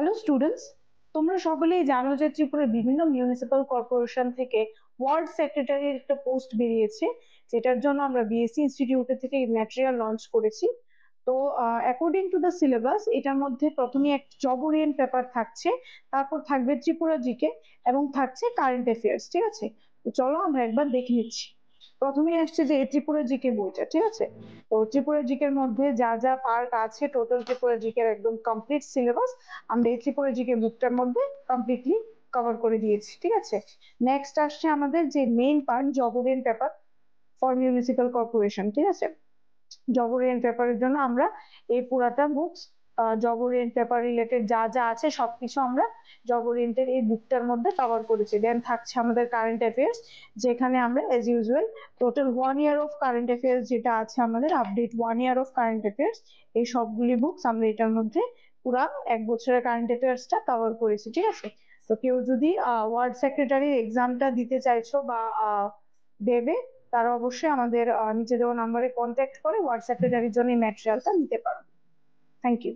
Hello students, তোমরা সকলেই জানো যে ত্রিপুরার বিভিন্ন মিউনিসিপাল কর্পোরেশন থেকে ওয়ার্ড সেক্রেটারির একটা পোস্ট বেরিয়েছে, যেটার জন্য আমরা বিএসসি ইনস্টিটিউট থেকে ম্যাটেরিয়াল লঞ্চ করেছি। তো অ্যাকর্ডিং টু দ্য সিলেবাস এটার মধ্যে প্রথমে একটা জব ওরিয়েন্ট পেপার থাকছে, তারপর থাকবে ত্রিপুরা জিকে এবং থাকছে কারেন্ট অ্যাফেয়ার্স। ঠিক আছে, তো চলো আমরা একবার দেখে নিচ্ছি। প্রথমে আসছে যে ত্রিপুরা জিকে বইটা, ঠিক আছে। তো ত্রিপুরা জিকের মধ্যে যা যা পার্ট আছে, টোটাল ত্রিপুরা জিকের একদম কমপ্লিট সিলেবাস আমরা এই ত্রিপুরা জিকে বুকটার মধ্যে কমপ্লিটলি কভার করে দিয়েছি। ঠিক আছে, নেক্সট আসছে আমাদের যে main part, job Orient paper for municipal corporation. ঠিক আছে, জব ওরিয়েন্ট পেপারের জন্য আমরা এই পুরাটা books, job Orient paper related যা যা আছে সবকিছু আমরা জব ওরিয়েন্টের এই বুকটার মধ্যে কভার করেছি। দেন থাকছে আমাদের কারেন্ট অ্যাফেয়ার্স, যেখানে আমরা age usual total 1 year of current affairs যেটা আছে আমাদের update 1 year of current affairs, এই সবগুলি বুকস আমরা এটার মধ্যে পুরা 1 বছরের কারেন্ট অ্যাফেয়ার্সটা কভার করেছি। ঠিক আছে, তো কেউ যদি ওয়ার্ড সেক্রেটারির এক্সামটা দিতে চাইছো বা দেবে, তারা অবশ্যই আমাদের নিচে দেওয়া নাম্বারে কন্ট্যাক্ট করে ওয়ার্ড সেক্রেটারির জন্য এই ম্যাটেরিয়ালটা নিতে পারো। Thank you.